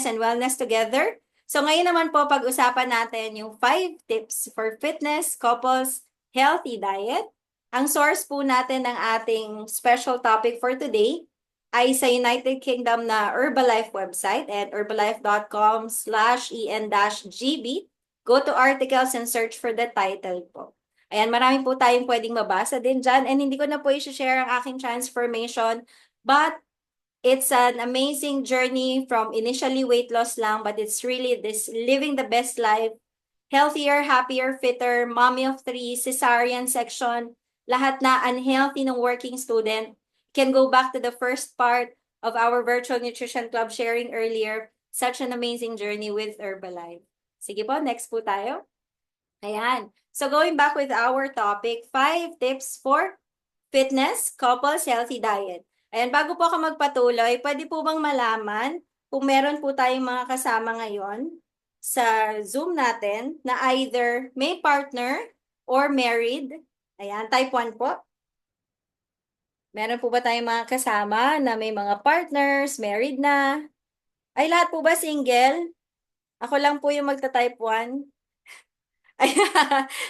fitness and wellness together. So ngayon naman po pag-usapan natin yung 5 tips for fitness, couples, healthy diet. Ang source po natin ng ating special topic for today ay sa United Kingdom na Herbalife website at herbalife.com/en-gb. Go to articles and search for the title po. Ayan, marami po tayong pwedeng mabasa din dyan. And hindi ko na po i-share ang aking transformation. But it's an amazing journey from initially weight loss lang. But it's really this living the best life. Healthier, happier, fitter, mommy of 3, cesarean section. Lahat na unhealthy ng working student. Can go back to the first part of our virtual nutrition club sharing earlier. Such an amazing journey with Herbalife. Sige po, next po tayo. Ayan. So going back with our topic, 5 tips for fitness, couples, healthy diet. Ayan, bago po ako magpatuloy, pwede po bang malaman kung meron po tayong mga kasama ngayon sa Zoom natin na either may partner or married? Ayan, type 1 po. Meron po ba tayong mga kasama na may mga partners, married na? Ay, lahat po ba single? Ako lang po yung magta-type 1.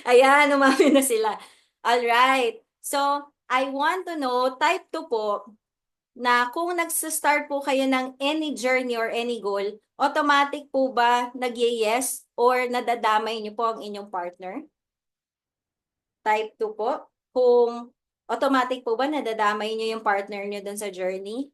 Ayan, umami na sila. Alright. So, I want to know, type 2 po, na kung nagsa-start po kayo ng any journey or any goal, automatic po ba nag-yes or nadadamay niyo po ang inyong partner? Type 2 po. Kung automatic po ba nadadamay niyo yung partner niyo dun sa journey?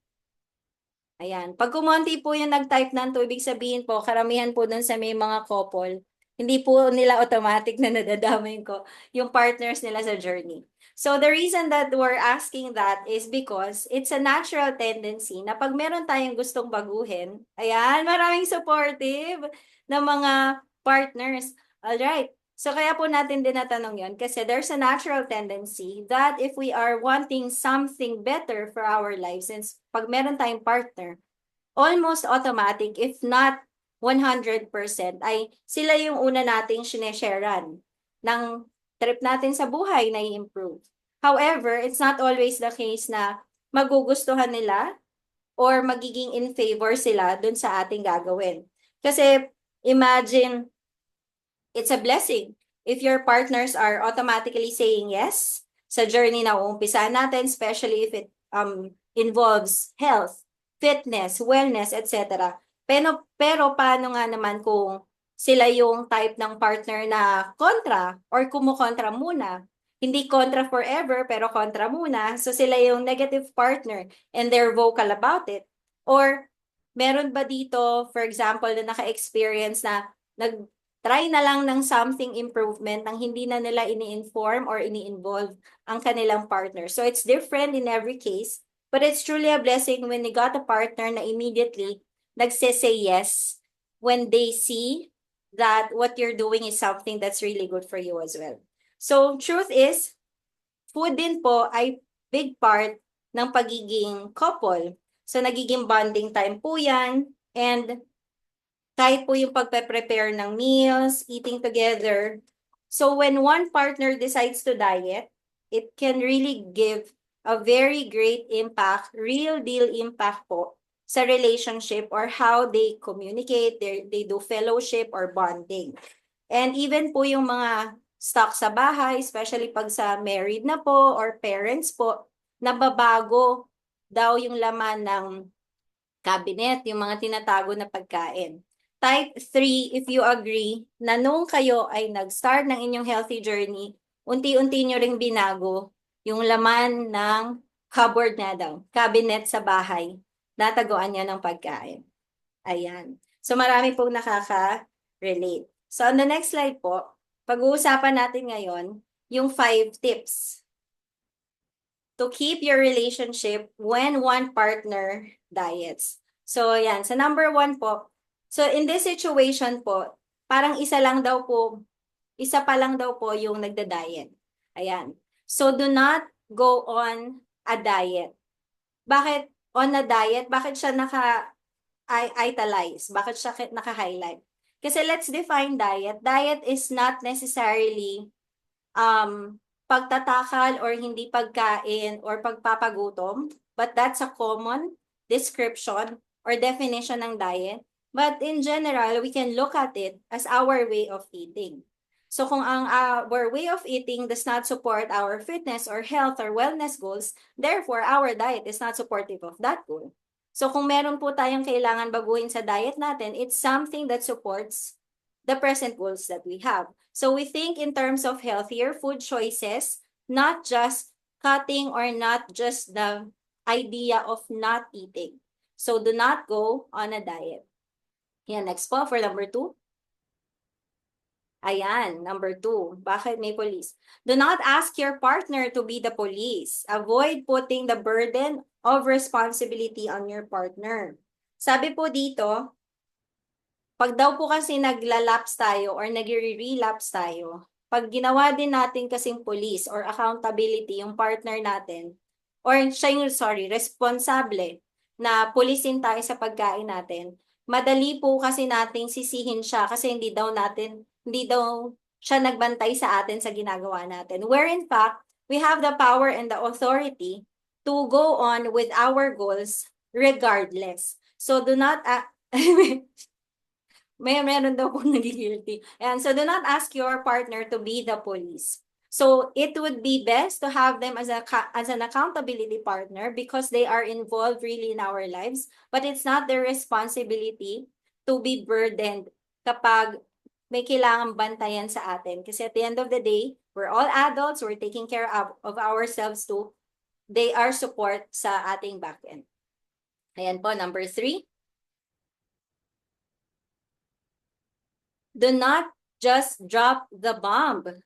Ayan. Pag kumonti po yung nag-type ng 2, ibig sabihin po, karamihan po dun sa may mga couple, hindi po nila automatic na nadadamay ko yung partners nila sa journey. So the reason that we're asking that is because it's a natural tendency na pag meron tayong gustong baguhin, ayan, maraming supportive ng mga partners. Alright. So kaya po natin din natanong yun kasi there's a natural tendency that if we are wanting something better for our lives, since pag meron tayong partner, almost automatic, if not 100%, ay sila yung una nating sinesharean ng trip natin sa buhay na i-improve. However, it's not always the case na magugustuhan nila or magiging in favor sila dun sa ating gagawin. Kasi imagine, it's a blessing if your partners are automatically saying yes sa journey na uumpisahan natin, especially if it involves health, fitness, wellness, etc. Pero paano nga naman kung sila yung type ng partner na kontra or kumukontra muna? Hindi kontra forever, pero kontra muna. So sila yung negative partner and they're vocal about it. Or meron ba dito, for example, na naka-experience na try na lang ng something improvement nang hindi na nila ini-inform or ini-involve ang kanilang partner. So it's different in every case, but it's truly a blessing when you got a partner na immediately nagsisay yes when they see that what you're doing is something that's really good for you as well. So truth is, food din po ay big part ng pagiging couple. So nagiging bonding time po yan, and kahit po yung pagpe-prepare ng meals, eating together. So when one partner decides to diet, it can really give a very great impact, real deal impact po sa relationship or how they communicate, they do fellowship or bonding. And even po yung mga stock sa bahay, especially pag sa married na po or parents po, nababago daw yung laman ng cabinet, yung mga tinatago na pagkain. Type 3, if you agree, na nung kayo ay nag-start ng inyong healthy journey, unti-unti nyo ring binago yung laman ng cupboard na daw, cabinet sa bahay, nataguan niya ng pagkain. Ayan. So marami pong nakaka-relate. So on the next slide po, pag-uusapan natin ngayon yung 5 tips to keep your relationship when one partner diets. So yan, sa number 1 po, so in this situation po, parang isa pa lang daw po yung nagda-diet. Ayan. So do not go on a diet. Bakit on a diet? Bakit siya naka-italize? Bakit siya naka-highlight? Kasi let's define diet. Diet is not necessarily pagtatakal or hindi pagkain or pagpapagutom, but that's a common description or definition ng diet. But in general, we can look at it as our way of eating. So kung our way of eating does not support our fitness or health or wellness goals, therefore our diet is not supportive of that goal. So kung meron po tayong kailangan baguhin sa diet natin, it's something that supports the present goals that we have. So we think in terms of healthier food choices, not just cutting or not just the idea of not eating. So do not go on a diet. Yan, next po for number 2. Ayan, number 2. Bakit may police? Do not ask your partner to be the police. Avoid putting the burden of responsibility on your partner. Sabi po dito, pag daw po kasi naglalapse tayo or nagre-relapse tayo, pag ginawa din natin kasing police or accountability yung partner natin, or siya yung, responsable na pulisin tayo sa pagkain natin, madali po kasi nating sisihin siya kasi hindi daw siya nagbantay sa atin sa ginagawa natin. Where in fact, we have the power and the authority to go on with our goals regardless. So do not, meron daw po nagigilty. And so do not ask your partner to be the police. So it would be best to have them as an accountability partner because they are involved really in our lives, but it's not their responsibility to be burdened kapag may kailangang bantayan sa atin. Kasi at the end of the day, we're all adults, we're taking care of ourselves too. They are support sa ating back end. Ayan po, number 3. Do not just drop the bomb.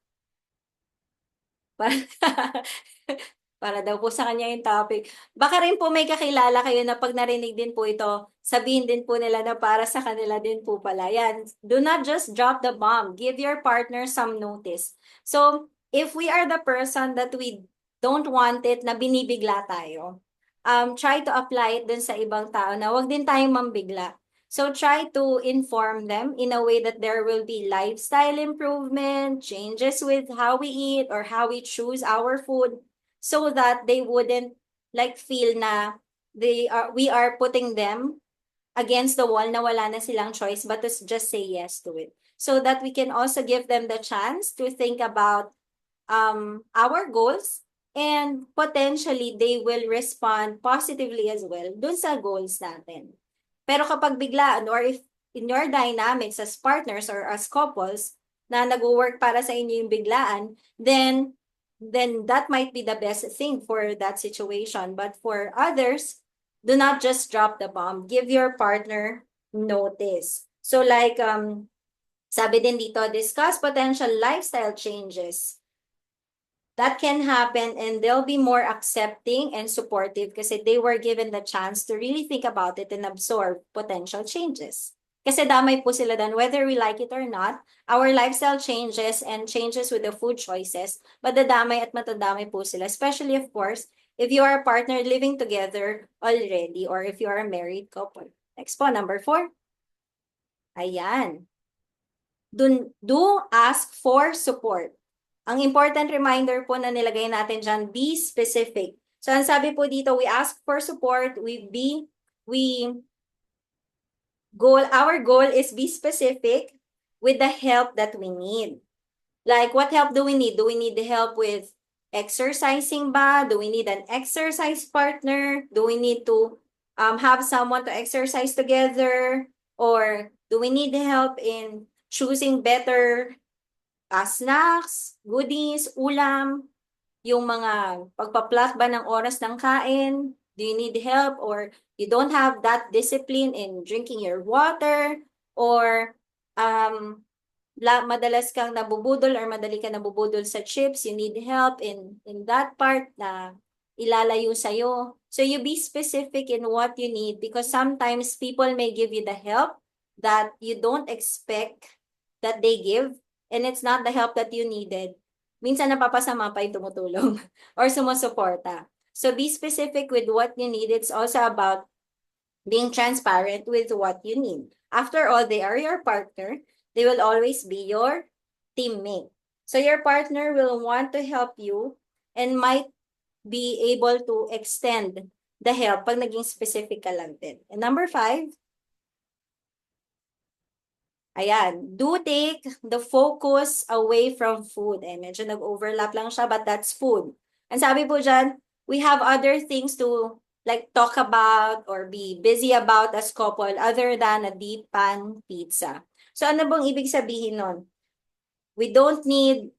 Para daw po sa kanya yung topic. Baka rin po may kakilala kayo na pag narinig din po ito, sabihin din po nila na para sa kanila din po pala. Yan. Do not just drop the bomb. Give your partner some notice. So, if we are the person that we don't want it, na binibigla tayo, try to apply it dun sa ibang tao na wag din tayong mambigla. So try to inform them in a way that there will be lifestyle improvement, changes with how we eat or how we choose our food so that they wouldn't like feel na we are putting them against the wall na wala na silang choice but to just say yes to it. So that we can also give them the chance to think about our goals and potentially they will respond positively as well dun sa goals natin. Pero kapag biglaan or if in your dynamics as partners or as couples na nag-work para sa inyo yung biglaan, then that might be the best thing for that situation. But for others, do not just drop the bomb. Give your partner notice. So like sabi din dito, discuss potential lifestyle changes that can happen and they'll be more accepting and supportive kasi they were given the chance to really think about it and absorb potential changes. Kasi damay po sila doon, whether we like it or not, our lifestyle changes and changes with the food choices, but dadamay at matadamay po sila, especially of course, if you are a partner living together already or if you are a married couple. Next po, number 4. Ayan. Do ask for support. Ang important reminder po na nilagay natin dyan, be specific. So, ang sabi po dito, we ask for support, our goal is be specific with the help that we need. Like, what help do we need? Do we need the help with exercising ba? Do we need an exercise partner? Do we need to have someone to exercise together? Or do we need help in choosing better snacks, goodies, ulam, yung mga pagpa-plot ba ng oras ng kain? Do you need help or you don't have that discipline in drinking your water? Or madalas kang nabubudol or madali ka nabubudol sa chips, you need help in that part na ilalayo sa'yo. So you be specific in what you need because sometimes people may give you the help that you don't expect that they give and it's not the help that you needed. Minsan napapasama pa yung tumutulong or sumusuporta. So be specific with what you need. It's also about being transparent with what you need. After all, they are your partner. They will always be your teammate. So your partner will want to help you and might be able to extend the help pag naging specific ka lang din. And number 5, Ayan, do take the focus away from food. Eh, medyo nag-overlap lang siya, but that's food. And sabi po dyan, we have other things to like talk about or be busy about as couple other than a deep pan pizza. So ano bang ibig sabihin nun? We don't need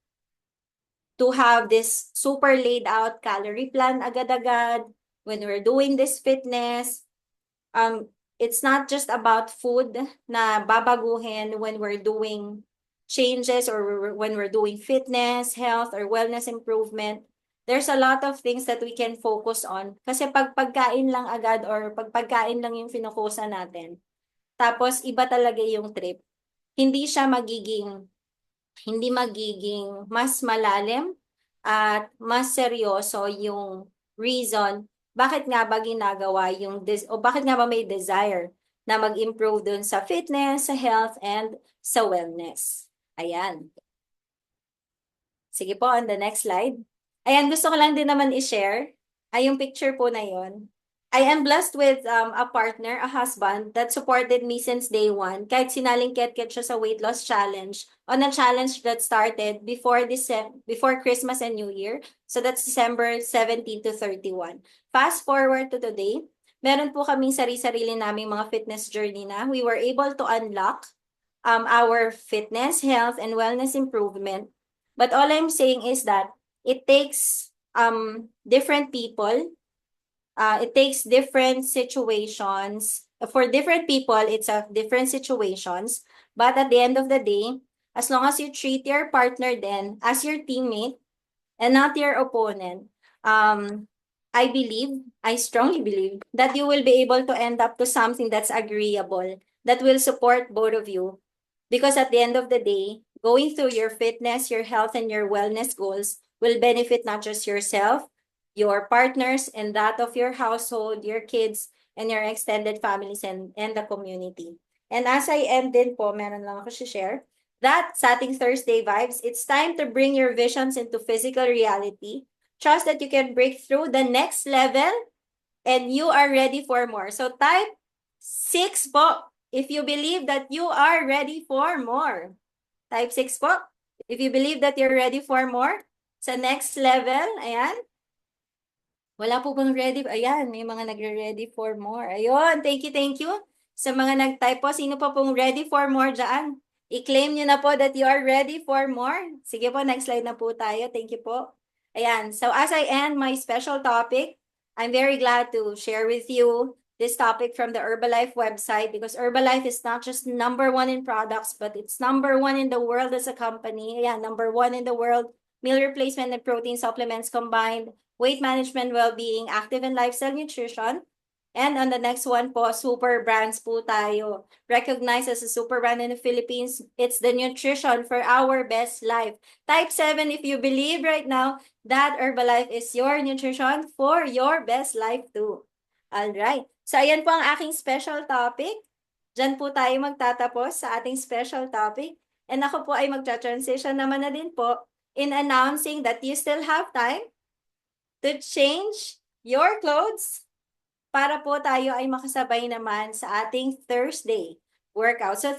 to have this super laid out calorie plan agad-agad when we're doing this fitness. It's not just about food na babaguhin when we're doing changes or when we're doing fitness, health, or wellness improvement. There's a lot of things that we can focus on. Kasi pag pagkain lang agad or pag pagkain lang yung finokusan natin, tapos iba talaga yung trip, hindi siya magiging mas malalim at mas seryoso yung reason bakit nga ba ginagawa o bakit nga ba may desire na mag-improve dun sa fitness, sa health, and sa wellness. Ayan. Sige po, on the next slide. Ayan, gusto ko lang din naman i-share yung picture po na yon. I am blessed with a partner, a husband that supported me since day one. Kahit sinalingket-ket siya sa weight loss challenge, on a challenge that started before Christmas and New Year. So that's December 17 to 31. Fast forward to today, meron po kaming sarili-sarili naming mga fitness journey na. We were able to unlock our fitness, health, and wellness improvement. But all I'm saying is that it takes different people. It takes different situations. For different people, it's a different situations. But at the end of the day, as long as you treat your partner then as your teammate and not your opponent, I strongly believe that you will be able to end up to something that's agreeable, that will support both of you. Because at the end of the day, going through your fitness, your health, and your wellness goals will benefit not just yourself, your partners, and that of your household, your kids, and your extended families and the community. And as I end din po, meron lang ako share. That sa ating Thursday vibes, it's time to bring your visions into physical reality. Trust that you can break through the next level and you are ready for more. So type 6 po if you believe that you are ready for more. Type 6 po if you believe that you're ready for more. Sa next level, ayan. Wala po bang ready? Ayan, may mga nagre-ready for more. Ayun, thank you. Sa mga nag-type po, sino pa pong ready for more dyan? I-claim nyo na po that you are ready for more. Sige po, next slide na po tayo. Thank you po. Ayan, so as I end my special topic, I'm very glad to share with you this topic from the Herbalife website because Herbalife is not just number one in products, but it's number one in the world as a company. Ayan, number one in the world. Meal replacement and protein supplements combined, weight management, well-being, active and lifestyle nutrition. And on the next one po, super brands po tayo. Recognized as a super brand in the Philippines, it's the nutrition for our best life. Type 7 if you believe right now that Herbalife is your nutrition for your best life too. Alright. So ayan po ang aking special topic. Diyan po tayo magtatapos sa ating special topic. And ako po ay magta-transition naman na din po in announcing that you still have time to change your clothes para po tayo ay makasabay naman sa ating Thursday workout. So